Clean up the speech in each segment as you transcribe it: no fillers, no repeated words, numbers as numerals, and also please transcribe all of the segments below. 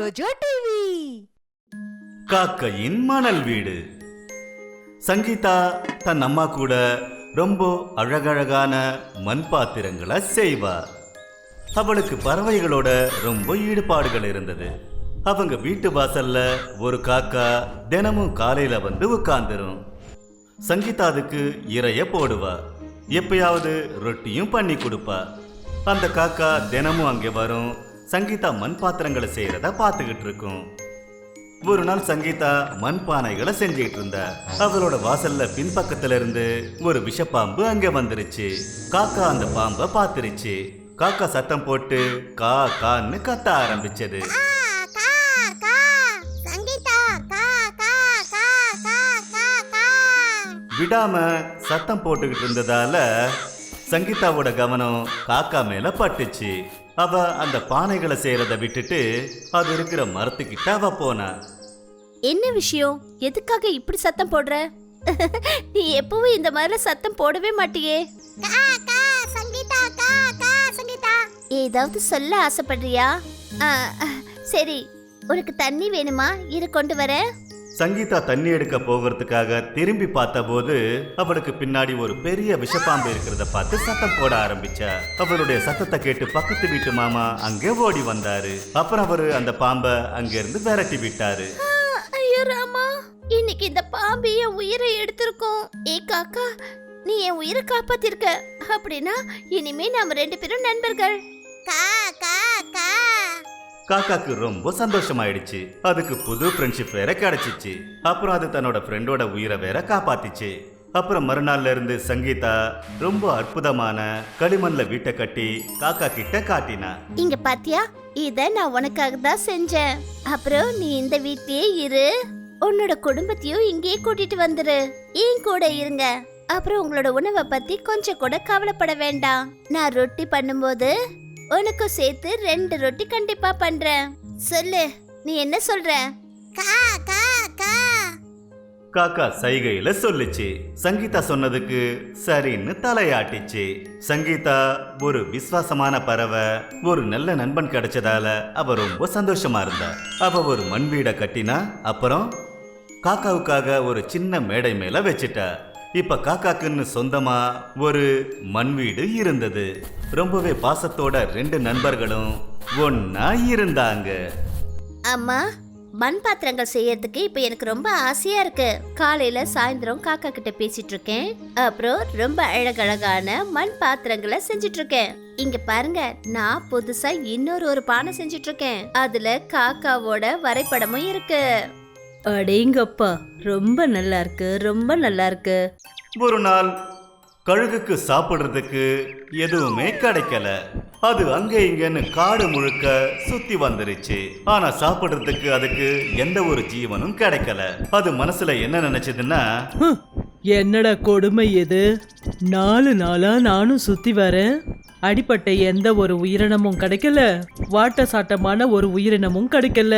ஜோஜோ TV. காக்கையின் மணல் வீடு. சங்கீதா தன் அம்மா கூட ரொம்ப அழகழகான மண் பாத்திரங்களை செய்வா. அவளுக்கு பறவைகளோட ரொம்ப ஈடுபாடுகள் இருந்தது. அவங்க வீட்டு வாசல்ல ஒரு காக்கா தினமும் காலையில வந்து உட்கார்ந்துரும். சங்கீதா அதுக்கு இறைய போடுவா. எப்பயாவது ரொட்டியும் பண்ணி கொடுப்பா. அந்த காக்கா தினமும் அங்கே வரும். சங்கீதா மண் பாத்திரங்களை செய்யறத பார்த்துக்கிட்டு இருக்கும். ஒரு நாள் சங்கீதா மண் பானைகளை செஞ்சுக்கிட்டு இருந்தா. அவளோட வாசல்ல பின்பக்கத்துல இருந்து ஒரு விஷப்பாம்பு அங்க வந்துருச்சு. காக்கா அந்த பாம்பை பார்த்துருச்சு. காக்கா சத்தம் போட்டு கா கான்னு கத்த ஆரம்பிச்சது. விடாம சத்தம் போட்டுக்கிட்டு இருந்ததால சங்கீதாவோட கவனம் காக்கா மேல பட்டுச்சு. அவ அந்த பானைகளை செய்யறத விட்டுட்டு அது இருக்கிற மரத்துக்கிட்ட அவ போனா. என்ன விஷயம்? எதுக்காக இப்படி சத்தம் போடுற? நீ எப்பவும் இந்த மாதிரி சத்தம் போடவே மாட்டியே. ஏதாவது சொல்ல ஆசைப்படுறியா? சரி, உனக்கு தண்ணி வேணுமா? இரு கொண்டு வர. சங்கீதா தண்ணி எடுக்க போகிறதுக்காக திரும்பி பார்த்த போது அவளுக்கு பின்னாடி ஒரு பெரிய விஷப்பாம்பு இருக்கிறத பார்த்து சத்தம் போட ஆரம்பிச்சா. அவளுடைய சத்தத்தை கேட்டு பக்கத்து வீட்டு மாமா அங்கே ஓடி வந்தாரு. அப்புறம் அவரு அந்த பாம்பை அங்கிருந்து விரட்டி விட்டாரு. ஐயோ ராமா, இன்னைக்கு இந்த பாம்பு என் உயிரை எடுத்திருக்கோம். ஏ காக்கா, நீ என் உயிரை காப்பாத்திருக்க. அப்படின்னா இனிமே நாம 2 பேரும் நண்பர்கள். காக்காக்கு ரொம்ப சந்தோஷமாயிடுச்சு. அதுக்கு புது ஃப்ரெண்ட்ஷிப் வேற கிடைச்சிச்சு. அப்புறம் அது தன்னோட ஃப்ரெண்டோட உயிரை வேற காப்பாத்திச்சு. அப்புறம் மறுநாள்ல இருந்து சங்கீதா ரொம்ப அற்புதமான களிமண்ல வீட்டை கட்டி காக்கா கிட்ட காட்டினா. இங்க பாத்தியா, இத நான் உனக்காக தான் செஞ்சேன். அப்புறம் நீ இந்த வீட்லயே இரு. உன்னோட குடும்பத்தையும் இங்கேயே கூட்டிட்டு வந்துரு. ஏன் கூட இருங்க. அப்புறம் உங்களோட உணவை பத்தி கொஞ்சம் கூட கவலைப்பட வேண்டாம். நான் ரொட்டி பண்ணும்போது உனக்கும் சேர்த்து 2 ரொட்டி கண்டிப்பா பண்றேன். சொல்லு, நீ என்ன சொல்ற? காக்கா சைகையில சொல்லுச்சு. சங்கீதா சொன்னதுக்கு சரின்னு தலையாட்டிச்சு. சங்கீதா ஒரு விசுவாசமான பறவை, ஒரு நல்ல நண்பன் கிடைச்சதால அவ ரொம்ப சந்தோஷமா இருந்தா. அவ ஒரு மண் வீடை கட்டினா. அப்புறம் காக்காவுக்காக ஒரு சின்ன மேடை மேல வச்சுட்டா. இப்ப காக்காக்குன்னு சொந்தமா ஒரு மண் வீடு இருந்தது. ரொம்பவே பாசத்தோட 2 நண்பர்களும் ஒன்னா இருந்தாங்க. அம்மா, மண் பாத்திரங்கள் செய்யறதுக்கு இப்ப எனக்கு ரொம்ப ஆசையா இருக்கு. காலையில சாயந்தரம் காக்கா கிட்ட பேசிட்டு இருக்கேன். அப்புறம் ரொம்ப அழகழகான மண் பாத்திரங்களை செஞ்சிட்டு இருக்கேன். இங்க பாருங்க, நான் புதுசா இன்னொரு பானை செஞ்சிட்டு இருக்கேன். அதுல காக்காவோட வரைபடமும் இருக்கு. அடேங்கப்பா, ரொம்ப நல்லா இருக்கு, ரொம்ப நல்லா இருக்கு. ஒரு நாள் கழுகுக்கு சாப்பிடுறதுக்கு எதுவுமே கிடைக்கல. அது அங்க இங்கன்னு காடு முழுக்க சுத்தி வந்துருச்சு. ஆனா சாப்பிடுறதுக்கு அதுக்கு எந்த ஒரு ஜீவனும் கிடைக்கல. அது மனசுல என்ன நினைச்சதுன்னா, என்னடா கொடுமை இது, 4 நாளா நானும் சுத்தி வரேன், அடிப்பட்ட எந்த ஒரு உயிரினமும் கிடைக்கல, வாட்ட சாட்டமான ஒரு உயிரினமும் கிடைக்கல.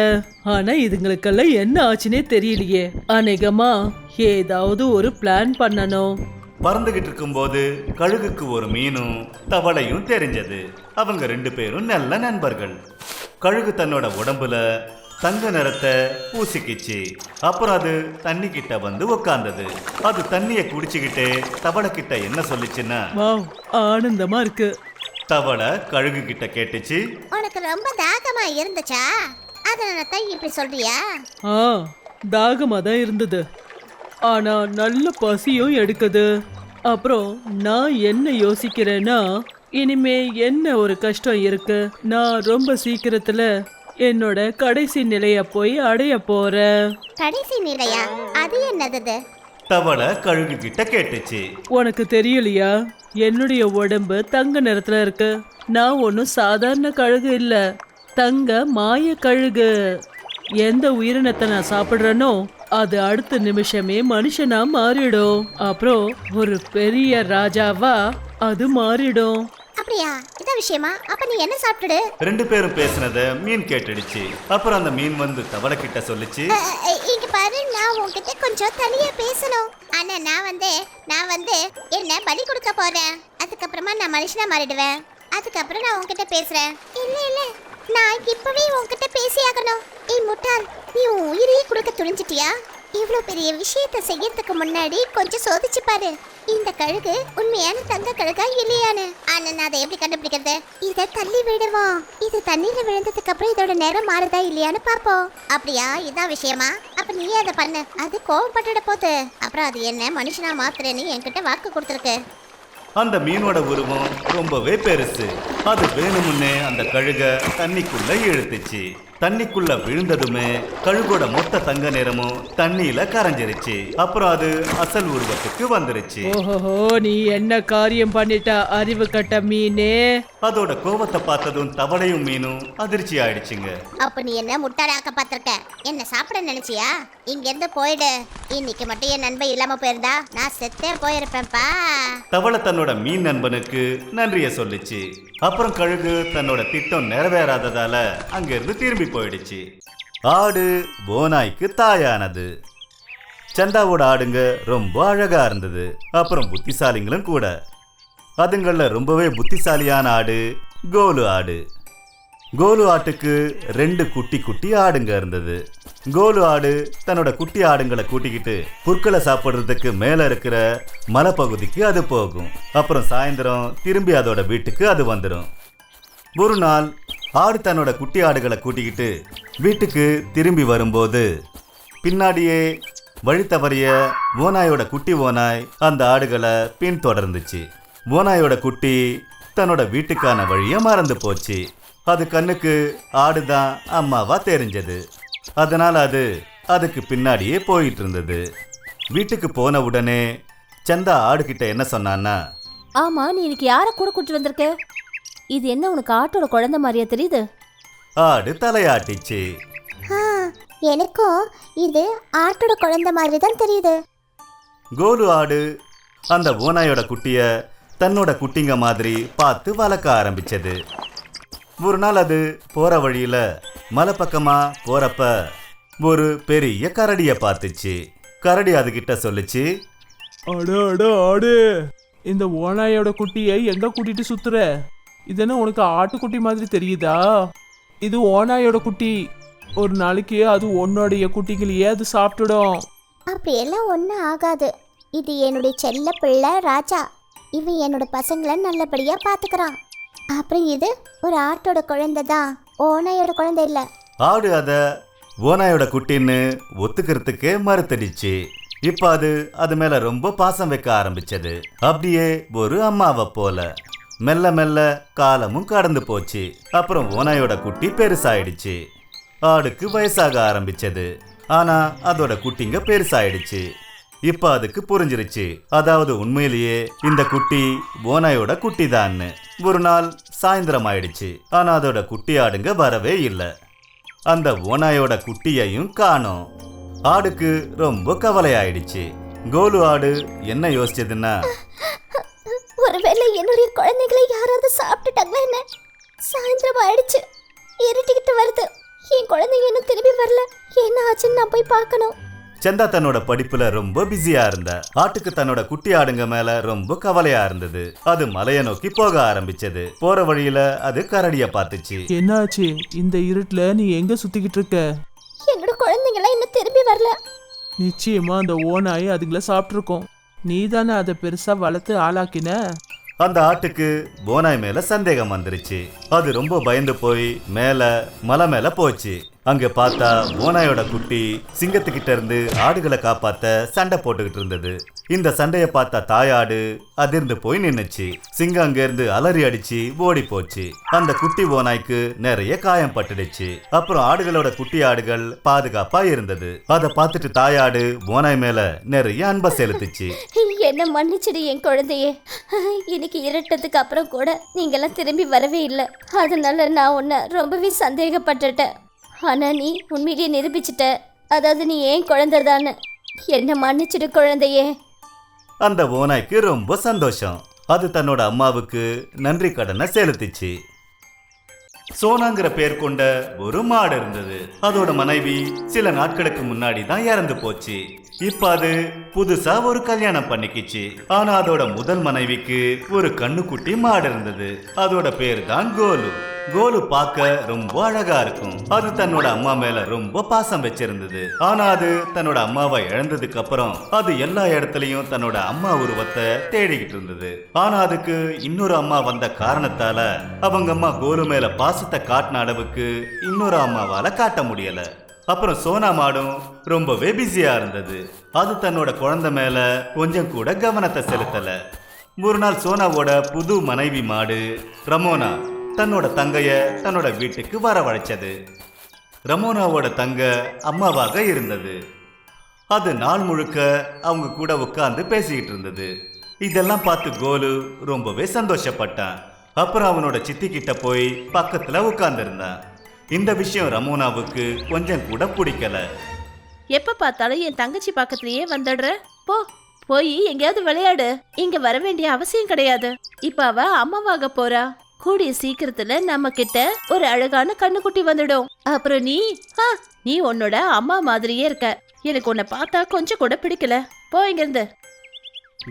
ஆனா இதுங்களுக்கெல்லாம் என்ன ஆச்சுன்னே தெரியலையே. அநேகமா ஏதாவது ஒரு பிளான் பண்ணணும். பறந்துகிட்டு இருக்கும்போது கழுகுக்கு ஒரு மீனும் தவளையும் தெரிஞ்சது. அவங்க 2 பேரும் நல்ல நண்பர்கள். கழுகு தன்னோட உடம்புல தங்க நிறத்தை பூசிக்கிச்சு. அப்புறம் அது தண்ணி கிட்ட வந்து உட்கார்ந்தது. அது தண்ணிய குடிச்சுக்கிட்டே தவளை கிட்ட என்ன சொல்லிச்சுன்னா, வாவ், ஆனந்தமா இருக்கு. தவளை கழுகு கிட்ட கேட்டுச்சு, உனக்கு ரொம்ப தாகமா இருந்துச்சா? அதனால தான் இப்படி சொல்றியா? தாகமா தான் இருந்தது. ஆனா நல்ல பசியும் எடுக்குது. அப்புறம் நான் என்ன யோசிக்கிறேன்னா, இனிமே என்ன ஒரு கஷ்டம் இருக்கு. நான் ரொம்ப சீக்கிரத்துல என்னோட கடைசி நிலைய போய் அடைய போறேன். கடைசி நிலையா? அது என்னது? தவளை கழுகு கிட்ட கேட்டுச்சு. உனக்கு தெரியலையா? என்னுடைய உடம்பு தங்க நிறத்துல இருக்கு. நான் ஒன்னும் சாதாரண கழுகு இல்ல, தங்க மாய கழுகு. எந்த உயிரினத்தை நான் சாப்பிடுறேனோ அது அடுத்த நிமிஷமே மனுஷனா மாறிடும். அப்புறம் ஒரு பெரிய ராஜாவா அது மாறிடும். அப்படியா? இத விஷயமா? அப்ப நீ என்ன சாப்பிடுடு? 2 பேரும் பேசினத மீன் கேட்டுடுச்சு. அப்புறம் அந்த மீன் வந்து தவளை கிட்ட சொல்லுச்சு, இங்க பாரு, நான் உன்கிட்ட கொஞ்சம் தனியா பேசணும். ஆனா நான் வந்து என்ன பலி கொடுக்க போறேன். அதுக்கப்புறமா நான் மனுஷனா மாறிடுவேன். அதுக்கப்புறம் நான் உன்கிட்ட பேசுறேன். இல்ல நான் இப்பவே உன்கிட்ட பேசியாகணும். ஏய் முட்டாள், நீ உன் உயிரையே கொடுக்க துணிஞ்சிட்டியா? இவ்ளோ பெரிய விஷயத்தை செய்யறதுக்கு முன்னாடி கொஞ்சம் சோதிச்சு பாரு. இந்த கழுகு உண்மையான தங்க கழுகா இல்லையான்னு. ஆனா நான் அதை எப்படி கண்டுபிடிக்கிறது? இத தள்ளி விடுவோம். இது தண்ணீர்ல விழுந்ததுக்கு அப்புறம் இதோட நேரம் மாறுதா இல்லையான்னு பாப்போம். அப்படியா? இதான் விஷயமா? அப்ப நீயே அதை பண்ணு. அது கோவப்பட்டுட போது. அப்புறம் அது என்ன மனுஷனா மாத்துறேன்னு என்கிட்ட வாக்கு கொடுத்துருக்கு. அந்த மீனோட உருவம் ரொம்பவே பெருசு. அது வேணுமுன்னே அந்த கழுக தண்ணிக்குள்ள இழுத்துச்சு. தண்ணிக்குள்ள விழுந்ததுமே கழுகோட மொத்த தங்க நிறமும் தண்ணியில கரைஞ்சிருச்சு. அப்புறம் அது அசல் உருவத்துக்கு வந்துருச்சு. ஓஹோ, நீ என்ன காரியம் பண்ணிட்ட அறிவு கட்ட மீனே? அதோட கோவத்தை பார்த்ததும் தவளையும் மீனும் அதிர்ச்சி ஆயிடுச்சுங்க. அப்ப நீ என்ன முட்டாளாக்க பாத்திருக்க? என்ன சாப்பிட நினைச்சியா? இங்க இருந்து போயிடு. இன்னைக்கு மட்டும் என் நண்பன் இல்லாம போயிருந்தா நான் செத்தே போயிருப்பேன்ப்பா. தவளை தன்னோட மீன் நண்பனுக்கு நன்றிய சொல்லுச்சு. அப்புறம் கழுகு தன்னோட திட்டம் நிறைவேறாததால அங்கிருந்து திரும்பி போயிடுச்சு. ஆடு ஓநாய்க்கு தாயானது. சந்தாவோட ஆடுங்க ரொம்ப அழகா இருந்தது. அப்புறம் புத்திசாலிங்களும் கூட. அதுங்கள ரொம்பவே புத்திசாலியான ஆடு கோலு ஆடு. கோலு ஆட்டுக்கு 2 குட்டி குட்டி ஆடுங்க இருந்தது. கோலு ஆடு தன்னோட குட்டி ஆடுங்களை கூட்டிக்கிட்டு புற்களை சாப்பிட்றதுக்கு மேல இருக்கிற மலைப்பகுதிக்கு அது போகும். அப்புறம் சாயந்தரம் திரும்பி அதோட வீட்டுக்கு அது வந்துடும். ஒரு நாள் ஆடு தன்னோட குட்டி ஆடுகளை கூட்டிக்கிட்டு வீட்டுக்கு திரும்பி வரும்போது பின்னாடியே வழி தவறிய ஓநாயோட குட்டி ஓநாய் அந்த ஆடுகளை பின்தொடர்ந்துச்சு. ஓநாயோட குட்டி தன்னோட வீட்டுக்கான வழியை மறந்து போச்சு. அது கண்ணுக்கு ஆடுதான் அம்மாவா தெரிஞ்சது. அதனால அது அதுக்கு பின்னாடியே போயிட்டு இருந்தது. வீட்டுக்கு போன உடனே சந்தா ஆடுகிட்ட என்ன சொன்னான்னா, ஆமா, நீ இன்னைக்கு யார கூட கூட்டி வந்திருக்க? இது என்ன உனக்கு ஆட்டோட குழந்தை மாதிரியா தெரியுது? ஆடு தலையாட்டிச்சு. எனக்கும் இது ஆட்டோட குழந்தை மாதிரி தான் தெரியுது. கோலு ஆடு அந்த ஓநாயோட குட்டிய தன்னோட குட்டிங்க மாதிரி பார்த்து வளர்க்க ஆரம்பிச்சது. ஒரு நாள் அது போற வழியில மலை பக்கமா போறப்ப ஒரு பெரிய கரடிய பார்த்துச்சு. கரடி அதுகிட்ட சொல்லுச்சு, ஆடு, இந்த ஓநாயோட குட்டியை எங்க கூட்டிட்டு சுத்துற? இது என்ன உனக்கு ஆட்டுக்குட்டி மாதிரி தெரியுதா? இது ஓநாயோட குட்டி. ஒரு நாளைக்கு அது உன்னோடைய குட்டிகளையே அது சாப்பிட்டுடும். அப்படியெல்லாம் ஒன்றும் ஆகாது. இது என்னுடைய செல்ல பிள்ளை ராஜா. இவன் என்னோட பசங்களை நல்லபடியா பாத்துக்கிறான். அப்புறம் இது ஒரு ஆட்டோட குழந்தை தான், ஓநாயோட குழந்தை இல்ல. ஆடு அத ஓநாயோட குட்டின்னு ஒத்துக்கிறதுக்கே மறுத்தடிச்சு. இப்ப அது மேல ரொம்ப பாசம் வைக்க ஆரம்பிச்சது. அப்படியே ஒரு அம்மாவை போல. மெல்ல மெல்ல காலமும் கடந்து போச்சு. அப்புறம் ஓநாயோட குட்டி பெருசாயிடுச்சு. ஆடுக்கு வயசாக ஆரம்பிச்சது. ஆனா அதோட குட்டிங்க பெருசாயிடுச்சு. இப்ப அதுக்கு புரிஞ்சிருச்சு, அதாவது உண்மையிலேயே இந்த குட்டி ஓநாயோட குட்டி தான்னு. ஒரு நாள் சாயந்தரம் ஆயிடுச்சு. ஆனா அதோட குட்டி ஆடுங்க வரவே இல்லை. அந்த ஓநாயோட குட்டியையும் காணோம். ஆடுக்கு ரொம்ப கவலை ஆயிடுச்சு. கோலு ஆடு என்ன யோசிச்சதுன்னா, ஒருவேளை என்னுடைய குழந்தைகளை யாராவது சாப்பிட்டுட்டாங்களா என்ன? சாயந்தரம் ஆயிடுச்சு, இருட்டிக்கிட்டு வருது. என் குழந்தைங்க இன்னும் திரும்பி வரல. என்ன ஆச்சுன்னு நான் போய் பார்க்கணும். சந்தா தன்னோட படிப்புல ரொம்ப பிஸியா இருந்தா. ஆட்டுக்கு தன்னோட குட்டி ஆடுங்க மேல ரொம்ப கவலையா இருந்தது. அது மலையை நோக்கி போக ஆரம்பிச்சது. போற வழியில அது கரடிய பார்த்துச்சு. என்னாச்சு? இந்த இருட்டுல நீ எங்க சுத்திக்கிட்டு இருக்க? என்னோட குழந்தைங்களாம் இன்னும் திரும்பி வரல. நிச்சயமா அந்த ஓநாய் அதுங்களை சாப்பிட்டுருக்கோம். நீ தானே அதை பெருசா வளர்த்து ஆளாக்கின. அந்த ஆட்டுக்கு ஓநாய் மேல சந்தேகம் வந்துருச்சு. அது ரொம்ப பயந்து போய் மலை மேல போச்சு. அங்க பார்த்தா ஓநாயோட குட்டி சிங்கத்துக்கிட்ட இருந்து ஆடுகளை காப்பாத்த சண்டை போட்டுக்கிட்டு இருந்தது. இந்த சண்டைய பார்த்த தாயாடு அதிர்ந்து போய் நின்னுச்சு. சிங்கம் அங்க இருந்து அலறி அடிச்சு ஓடி போச்சு. அந்த குட்டி ஓநாய்க்கு நிறைய காயம் பட்டுடுச்சு. அப்புறம் ஆடுகளோட குட்டி ஆடுகள் பாதுகாப்பா இருந்தது. அதை பார்த்துட்டு தாயாடு ஓநாய் மேல நிறைய அன்பை செலுத்துச்சு. என்ன மன்னிச்சிடு என் குழந்தையே. இன்னைக்கு இருட்டதுக்கு அப்புறம் கூட நீங்கெல்லாம் திரும்பி வரவே இல்லை. அதனால நான் உன்னை ரொம்பவே சந்தேகப்பட்டுட்டேன். ஆனா நீ உண்மையிலேயே நிரூபிச்சிட்ட, அதாவது நீ ஏன் குழந்தைதான்னு. என்ன மன்னிச்சிடு குழந்தையே. அந்த ஓநாய்க்கு ரொம்ப சந்தோஷம். அது தன்னோட அம்மாவுக்கு நன்றி கடனை செலுத்திச்சு. சோனாங்கிற பேர் கொண்ட ஒரு மாடு இருந்தது. அதோட மனைவி சில நாட்களுக்கு முன்னாடி தான் இறந்து போச்சு. இப்ப அது புதுசா ஒரு கல்யாணம் பண்ணிக்கிச்சு. ஆனா அதோட முதல் மனைவிக்கு ஒரு கண்ணுக்குட்டி மாடு இருந்தது. அதோட பேர் தான் கோலு. கோலு பார்க்க ரொம்ப அழகா இருக்கும். அது தன்னோட அம்மா மேல ரொம்ப பாசம் வச்சிருந்தது. ஆனா அது தன்னோட அம்மாவை இழந்ததுக்கு அப்புறம் அது எல்லா இடத்துலயும் தன்னோட அம்மா உருவத்தை தேடிக்கிட்டு இருந்தது. ஆனா அதுக்கு இன்னொரு அம்மா வந்த காரணத்தால அவங்க அம்மா கோலு மேல பாசத்தை காட்டின அளவுக்கு இன்னொரு அம்மாவால காட்ட முடியல. அப்புறம் சோனா மாடும் ரொம்பவே பிஸியா இருந்தது. அது தன்னோட குழந்தை மேல கொஞ்சம் கூட கவனத்தை செலுத்தல. ஒரு நாள் சோனாவோட புது மனைவி மாடு ரமோனா தன்னோட தங்கைய தன்னோட வீட்டுக்கு வரவழைச்சது. ரமோனாவோட தங்க அம்மாவாக இருந்தது. அது நாள் முழுக்க அவங்க கூட உட்கார்ந்து பேசிக்கிட்டு இருந்தது. இதெல்லாம் பார்த்து கோலு ரொம்பவே சந்தோஷப்பட்டான். அப்புறம் அவனோட சித்தி கிட்ட போய் பக்கத்துல உட்கார்ந்து இருந்தான். இந்த விஷயம் ரமோனாவுக்கு கொஞ்சம் கூட பிடிக்கல. எப்ப பார்த்தாலும் என் தங்கச்சி பக்கத்துலயே வந்துடுற, போய் எங்கேயாவது விளையாடு. இங்க வர வேண்டிய அவசியம் கிடையாது. இப்ப அவ அம்மாவாக போறா. கூடிய சீக்கிரத்துல நம்ம கிட்ட ஒரு அழகான கண்ணுக்குட்டி வந்துடும். அப்புறம் நீ உன்னோட அம்மா மாதிரியே இருக்க. எனக்கு உன்னை பார்த்தா கொஞ்சம் கூட பிடிக்கல. போ இங்க இருந்து.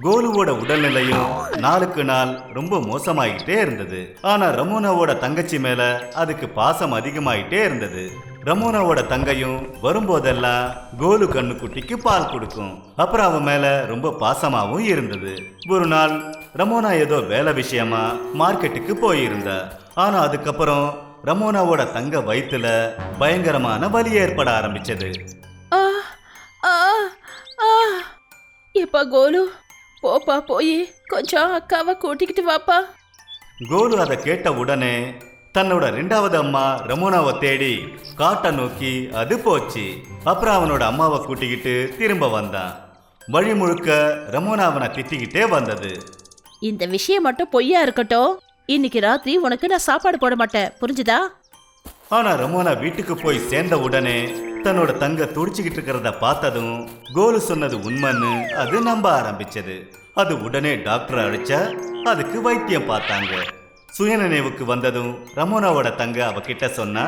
கோலுவோட உடல்நிலையும் நாளுக்கு நாள் ரொம்ப மோசமாயிட்டே இருந்தது. ஆனா ரமோனாவோட தங்கச்சி மேல அதுக்கு பாசம் அதிகமாயிட்டே இருந்தது. ரமோனாவோட தங்கையும் வரும்போதெல்லாம் கோலு கண்ணுக்குட்டிக்கு பால் கொடுக்கும். அப்புறம் அவன் மேல ரொம்ப பாசமாவும் இருந்தது. ஒரு நாள் ரமோனா ஏதோ வேலை விஷயமா மார்க்கெட்டுக்கு போயிருந்தா. ஆனா அதுக்கப்புறம் ரமோனாவோட தங்க வயித்துல பயங்கரமான வலி ஏற்பட ஆரம்பிச்சது. எப்பா கோலு, போப்பா, போய் கொஞ்சம் அக்காவை கூட்டிக்கிட்டு வாப்பா. கோலு அதை கேட்ட உடனே தன்னோட 2வது அம்மா ரமோனாவை தேடி காட்டை நோக்கி அது போச்சு. அப்புறம் அவனோட அம்மாவை கூட்டிக்கிட்டு திரும்ப வந்தான். வழி முழுக்க ரமோனா அவனை திட்டிக்கிட்டே வந்தது. இந்த விஷயம் மட்டும் பொய்யா இருக்கட்டும். இன்னைக்கு ராத்திரி உனக்கு நான் சாப்பாடு போட மாட்டேன், புரிஞ்சுதா? ஆனா ரமோனா வீட்டுக்கு போய் சேர்ந்த உடனே தன்னோட தங்க துடிச்சுக்கிட்டு இருக்கிறத பார்த்ததும் கோலு சொன்னது உண்மைன்னு அது நம்ப ஆரம்பிச்சது. அது உடனே டாக்டரை அழைச்சா அதுக்கு வைத்தியம் பார்த்தாங்க. சுயநினைவுக்கு வந்ததும் ரமோனாவோட தங்க அவகிட்ட சொன்னா,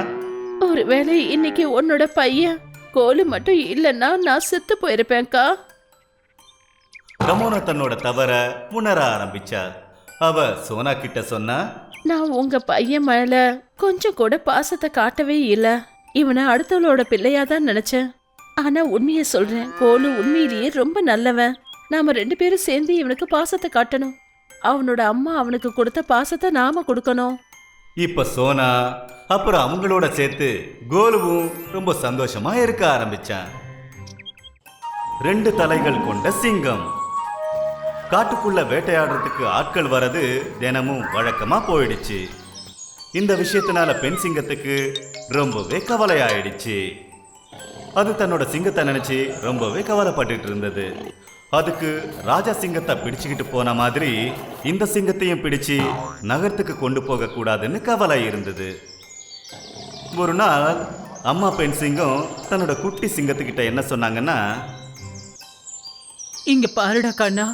ஒருவேளை இன்னைக்கு உன்னோட பையன் கோலு மட்டும் இல்லைன்னா நான் செத்து போயிருப்பேன்க்கா. ரமோனா தன்னோட தவற உணர ஆரம்பிச்சா. அவ சோனா கிட்ட சொன்னா, நான் உங்க பையன் மேல கொஞ்சம் கூட பாசத்தை காட்டவே இல்ல. இவனை அடுத்தவளோட பிள்ளையா தான் நினைச்சேன். ஆனா உண்மையை சொல்றேன், கோலு உண்மையிலேயே ரொம்ப நல்லவன். நாம 2 பேரும் சேர்ந்து இவனுக்கு பாசத்தை காட்டணும். அவனோட அம்மா அவனுக்கு கொடுத்த பாசத்தை நாம கொடுக்கணும். இப்ப சோனா அப்புறம் அவங்களோட சேர்த்து கோலுவும் ரொம்ப சந்தோஷமா இருக்க ஆரம்பிச்சான். 2 தலைகள் கொண்ட சிங்கம். காட்டுக்குள்ள வேட்டையாடுறதுக்கு ஆட்கள் வரது தினமும் வழக்கமா போயிடுச்சு. இந்த விஷயத்தினால பெண் சிங்கத்துக்கு ரொம்பவே கவலை ஆயிடுச்சு. அது தன்னோட சிங்கத்தை நினைச்சு ரொம்பவே கவலைப்பட்டு இருந்தது. அதுக்கு ராஜா சிங்கத்தை பிடிச்சுக்கிட்டு போன மாதிரி இந்த சிங்கத்தையும் பிடிச்சு நகரத்துக்கு கொண்டு போக கூடாதுன்னு கவலை இருந்தது. ஒரு நாள் அம்மா பெண் சிங்கம் தன்னோட குட்டி சிங்கத்துக்கிட்ட என்ன சொன்னாங்கன்னா, இங்க பாருடா கண்ணா,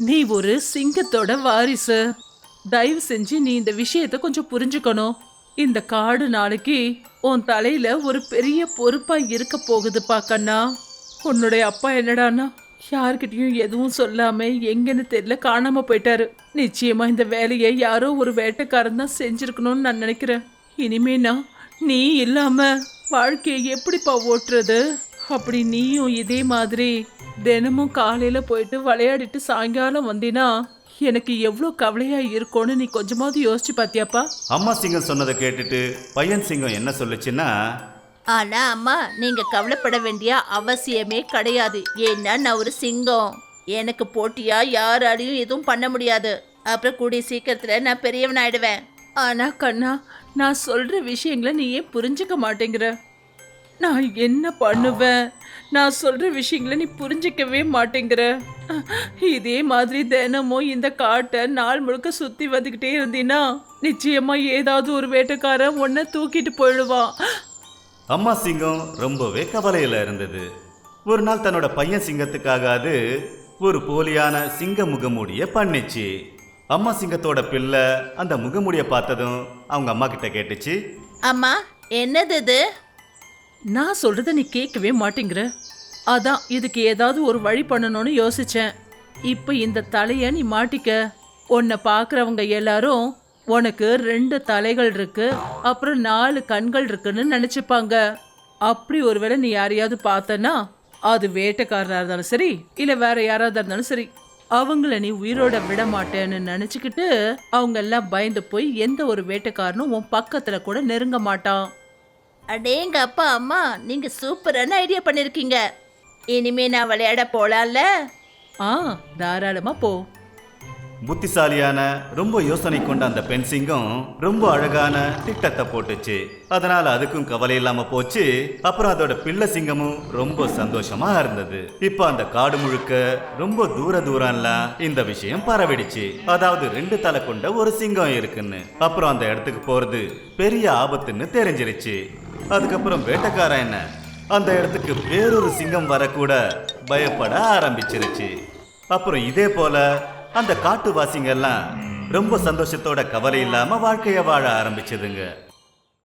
நீ ஒரு சிங்கத்தோட வாரிசு. தயவு செஞ்சு நீ இந்த விஷயத்தை கொஞ்சம் புரிஞ்சுக்கணும். இந்த காடு நாளைக்கு உன் தலையில ஒரு பெரிய பொறுப்பா இருக்க போகுதுப்பா கண்ணா. உன்னுடைய அப்பா என்னடான்னா யார்கிட்டயும் எதுவும் சொல்லாம எங்கன்னு தெரியல காணாம போயிட்டாரு. நிச்சயமா இந்த வேலையை யாரோ ஒரு வேட்டைக்காரன் தான் செஞ்சிருக்கணும்னு நான் நினைக்கிறேன். இனிமே நான் நீ இல்லாம வாழ்க்கையை எப்படிப்பா ஓட்டுறது? அப்படி நீயும் இதே மாதிரி தினமும் காலையில போயிட்டு விளையாடிட்டு சாயங்காலம் வந்தினா எனக்கு எவ்வளோ கவலையா இருக்கும்னு நீ கொஞ்சமாவது யோசிச்சு பாத்தியாப்பா? அம்மா சிங்கம் சொன்னதை கேட்டுட்டு பையன் சிங்கம் என்ன சொல்லுச்சுன்னா, ஆனா அம்மா, நீங்க கவலைப்பட வேண்டிய அவசியமே கிடையாது. ஏன்னா நான் ஒரு சிங்கம். எனக்கு போட்டியா யாராலையும் எதுவும் பண்ண முடியாது. அப்புறம் கூடிய சீக்கிரத்துல நான் பெரியவன் ஆயிடுவேன். ஆனா கண்ணா, நான் சொல்ற விஷயங்களை நீ ஏன் புரிஞ்சுக்க மாட்டேங்கிற? நான் என்ன பண்ணுவேன்? நான் சொல்ற விஷயங்களை நீ புரிஞ்சிக்கவே மாட்டேங்கிற. இதே மாதிரி தினமும் இந்த காட்டை நாள் முழுக்க சுத்தி வந்துகிட்டே இருந்தீன்னா நிச்சயமா ஏதாவது ஒரு வேட்டைக்காரன் உன்னை தூக்கிட்டு போயிடுவான். அம்மா சிங்கம் ரொம்பவே கவலையில இருந்தது. ஒரு நாள் தன்னோட பையன் சிங்கத்துக்காக அது ஒரு போலியான சிங்க முகமூடிய பண்ணிச்சு. அம்மா சிங்கத்தோட பிள்ளை அந்த முகமுடிய பார்த்ததும் அவங்க அம்மா கிட்ட கேட்டுச்சு. அம்மா, என்னது இது? நான் சொல்றத நீ கேட்கவே மாட்டேங்கிற. அதான் இதுக்கு ஏதாவது ஒரு வழி பண்ணணும்னு யோசிச்சேன். இப்ப இந்த தலைய நீ மாட்டிக்க. உன்னை பாக்குறவங்க எல்லாரும் உனக்கு 2 தலைகள் இருக்கு, அப்புறம் 4 கண்கள் இருக்குன்னு நினைச்சுப்பாங்க. அப்படி ஒருவேளை நீ யாரையாவது பார்த்தனா, அது வேட்டைக்காரனா இருந்தாலும் சரி இல்ல வேற யாராவது இருந்தாலும் சரி, அவங்கள நீ உயிரோட விட மாட்டேன்னு நினைச்சுக்கிட்டு அவங்க எல்லாம் பயந்து போய் எந்த ஒரு வேட்டைக்காரனும் உன் பக்கத்துல கூட நெருங்க மாட்டான். அடேங்க அப்பா, அம்மா, நீங்க சூப்பரான ஐடியா பண்ணிருக்கீங்க. இனிமே நான் விளையாட போலாம்ல? தாராளமா போ. புத்திசாலியான ரொம்ப யோசனை கொண்ட அந்த பெண் சிங்கம் ரொம்ப அழகான திட்டத்தை போட்டுச்சு. அதனால அதுக்கும் கவலை இல்லாம போச்சு. அப்புறம் அதோட பிள்ளை சிங்கமும் ரொம்ப சந்தோஷமா இருந்தது. இப்ப அந்த காடு முழுக்க ரொம்ப தூரம்லாம் இந்த விஷயம் பரவிடுச்சு. அதாவது 2 தலை கொண்ட ஒரு சிங்கம் இருக்குன்னு. அப்புறம் அந்த இடத்துக்கு போறது பெரிய ஆபத்துன்னு தெரிஞ்சிருச்சு. அதுக்கப்புறம் வேட்டைக்காரன் என்ன அந்த இடத்துக்கு வேறொரு சிங்கம் வரக்கூட பயப்பட ஆரம்பிச்சிருச்சு. அப்புறம் இதே போல அந்த காட்டுவாசிங்க எல்லாம் ரொம்ப சந்தோஷத்தோட கவலை இல்லாம வாழ்க்கைய வாழ ஆரம்பிச்சதுங்க.